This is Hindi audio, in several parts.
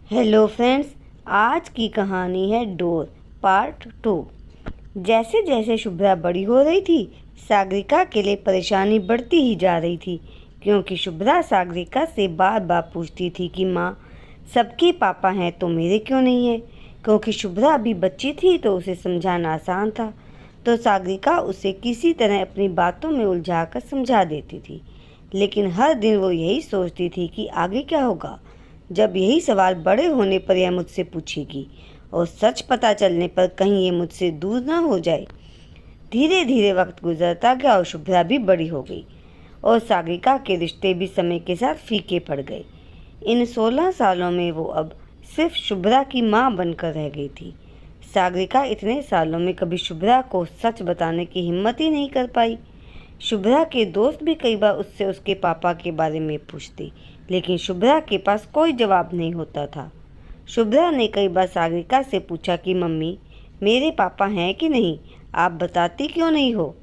हेलो फ्रेंड्स, आज की कहानी है डोर पार्ट 2। जैसे जैसे शुभ्रा बड़ी हो रही थी, सागरिका के लिए परेशानी बढ़ती ही जा रही थी, क्योंकि शुभ्रा सागरिका से बार बार पूछती थी कि माँ, सबके पापा हैं तो मेरे क्यों नहीं है। क्योंकि शुभ्रा अभी बच्ची थी तो उसे समझाना आसान था, तो सागरिका उसे किसी तरह अपनी बातों में उलझाकर समझा देती थी। लेकिन हर दिन वो यही सोचती थी कि आगे क्या होगा, जब यही सवाल बड़े होने पर यह मुझसे पूछेगी और सच पता चलने पर कहीं ये मुझसे दूर ना हो जाए। धीरे धीरे वक्त गुजरता गया और शुभ्रा भी बड़ी हो गई और सागरिका के रिश्ते भी समय के साथ फीके पड़ गए। इन 16 सालों में वो अब सिर्फ शुभ्रा की माँ बनकर रह गई थी। सागरिका इतने सालों में कभी शुभ्रा को सच बताने की हिम्मत ही नहीं कर पाई। शुभ्रा के दोस्त भी कई बार उससे उसके पापा के बारे में पूछते, लेकिन शुभ्रा के पास कोई जवाब नहीं होता था। शुभ्रा ने कई बार सागरिका से पूछा कि मम्मी, मेरे पापा हैं कि नहीं, आप बताती क्यों नहीं हो।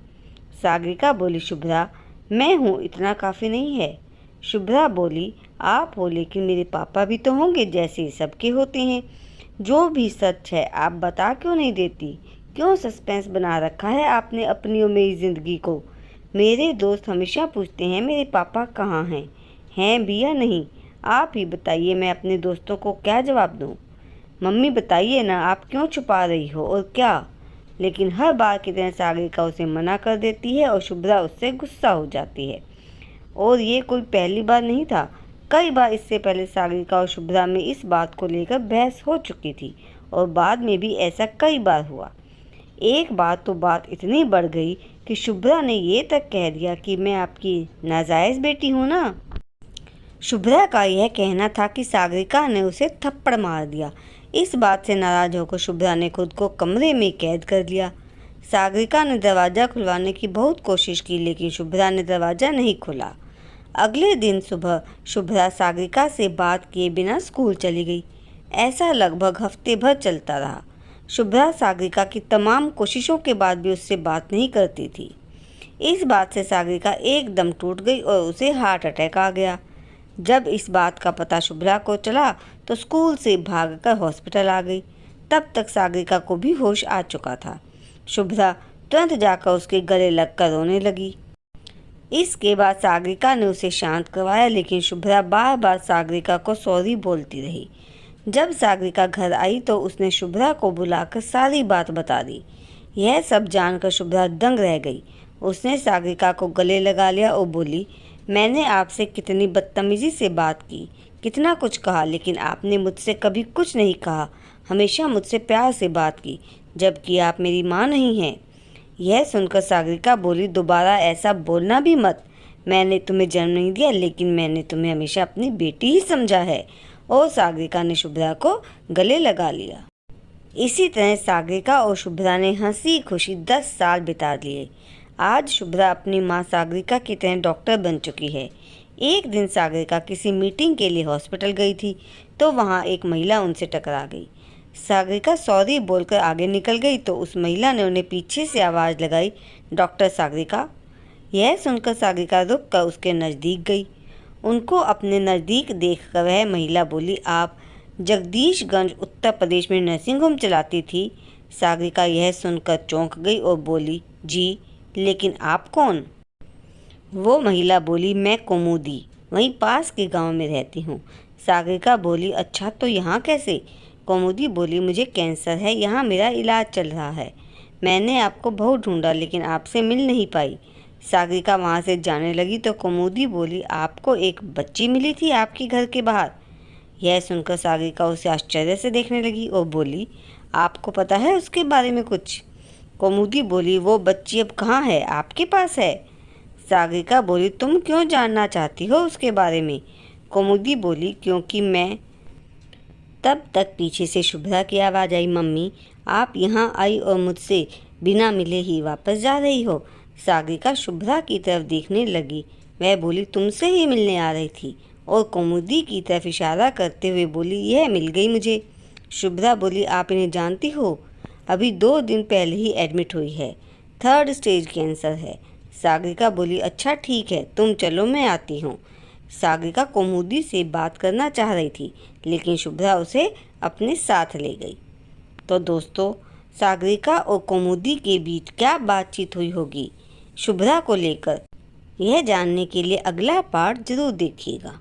सागरिका बोली, शुभ्रा, मैं हूँ, इतना काफ़ी नहीं है। शुभ्रा बोली, आप हो, लेकिन मेरे पापा भी तो होंगे जैसे सबके होते हैं। जो भी सच है आप बता क्यों नहीं देती, क्यों सस्पेंस बना रखा है आपने अपनी और मेरी ज़िंदगी को। मेरे दोस्त हमेशा पूछते हैं मेरे पापा कहाँ हैं भी या नहीं। आप ही बताइए, मैं अपने दोस्तों को क्या जवाब दूँ। मम्मी बताइए ना, आप क्यों छुपा रही हो और क्या। लेकिन हर बार की तरह सागरिका उसे मना कर देती है और शुभ्रा उससे गुस्सा हो जाती है। और ये कोई पहली बार नहीं था, कई बार इससे पहले सागरिका और शुभ्रा में इस बात को लेकर बहस हो चुकी थी और बाद में भी ऐसा कई बार हुआ। एक बार तो बात इतनी बढ़ गई कि शुभ्रा ने ये तक कह दिया कि मैं आपकी नाजायज़ बेटी हूँ ना। शुभ्रा का यह कहना था कि सागरिका ने उसे थप्पड़ मार दिया। इस बात से नाराज होकर शुभ्रा ने खुद को कमरे में कैद कर लिया। सागरिका ने दरवाज़ा खुलवाने की बहुत कोशिश की, लेकिन शुभ्रा ने दरवाज़ा नहीं खोला। अगले दिन सुबह शुभ्रा सागरिका से बात किए बिना स्कूल चली गई। ऐसा लगभग हफ्ते भर चलता रहा। शुभ्रा सागरिका की तमाम कोशिशों के बाद भी उससे बात नहीं करती थी। इस बात से सागरिका एकदम टूट गई और उसे हार्ट अटैक आ गया। जब इस बात का पता शुभ्रा को चला तो स्कूल से भागकर हॉस्पिटल आ गई। तब तक सागरिका को भी होश आ चुका था। शुभ्रा तुरंत जाकर उसके गले लगकर रोने लगी। इसके बाद सागरिका ने उसे शांत करवाया, लेकिन शुभ्रा बार बार सागरिका को सॉरी बोलती रही। जब सागरिका घर आई तो उसने शुभ्रा को बुलाकर सारी बात बता दी। यह सब जानकर शुभ्रा दंग रह गई। उसने सागरिका को गले लगा लिया और बोली, मैंने आपसे कितनी बदतमीज़ी से बात की, कितना कुछ कहा, लेकिन आपने मुझसे कभी कुछ नहीं कहा, हमेशा मुझसे प्यार से बात की, जबकि आप मेरी माँ नहीं हैं। यह सुनकर सागरिका बोली, दोबारा ऐसा बोलना भी मत। मैंने तुम्हें जन्म नहीं दिया, लेकिन मैंने तुम्हें हमेशा अपनी बेटी ही समझा है। और सागरिका ने शुभ्रा को गले लगा लिया। इसी तरह सागरिका और शुभ्रा ने हंसी खुशी 10 साल बिता लिए। आज शुभ्रा अपनी माँ सागरिका की तरह डॉक्टर बन चुकी है। एक दिन सागरिका किसी मीटिंग के लिए हॉस्पिटल गई थी तो वहाँ एक महिला उनसे टकरा गई। सागरिका सॉरी बोलकर आगे निकल गई तो उस महिला ने उन्हें पीछे से आवाज़ लगाई, डॉक्टर सागरिका। यह सुनकर सागरिका रुक कर उसके नज़दीक गई। उनको अपने नज़दीक देखकर वह महिला बोली, आप जगदीशगंज उत्तर प्रदेश में नर्सिंग होम चलाती थी। सागरिका यह सुनकर चौंक गई और बोली, जी, लेकिन आप कौन। वो महिला बोली, मैं कुमुदी, वहीं पास के गांव में रहती हूँ। सागरिका बोली, अच्छा, तो यहाँ कैसे। कुमुदी बोली, मुझे कैंसर है, यहाँ मेरा इलाज चल रहा है। मैंने आपको बहुत ढूंढा लेकिन आपसे मिल नहीं पाई। सागरिका वहाँ से जाने लगी तो कुमुदी बोली, आपको एक बच्ची मिली थी आपके घर के बाहर। यह सुनकर सागरिका उसे आश्चर्य से देखने लगी और बोली, आपको पता है उसके बारे में कुछ। कुमुदी बोली, वो बच्ची अब कहाँ है, आपके पास है। सागरिका बोली, तुम क्यों जानना चाहती हो उसके बारे में। कुमुदी बोली, क्योंकि मैं। तब तक पीछे से शुभ्रा की आवाज़ आई, मम्मी, आप यहाँ आई और मुझसे बिना मिले ही वापस जा रही हो। सागरिका शुभ्रा की तरफ देखने लगी। वह बोली, तुमसे ही मिलने आ रही थी, और कुमुदी की तरफ इशारा करते हुए बोली, यह मिल गई मुझे। शुभ्रा बोली, आप इन्हें जानती हो, अभी 2 दिन पहले ही एडमिट हुई है, 3rd स्टेज कैंसर है। सागरिका बोली, अच्छा ठीक है, तुम चलो, मैं आती हूँ। सागरिका कौमुदी से बात करना चाह रही थी, लेकिन शुभ्रा उसे अपने साथ ले गई। तो दोस्तों, सागरिका और कौमुदी के बीच क्या बातचीत हुई होगी शुभ्रा को लेकर, यह जानने के लिए अगला पार्ट जरूर देखिएगा।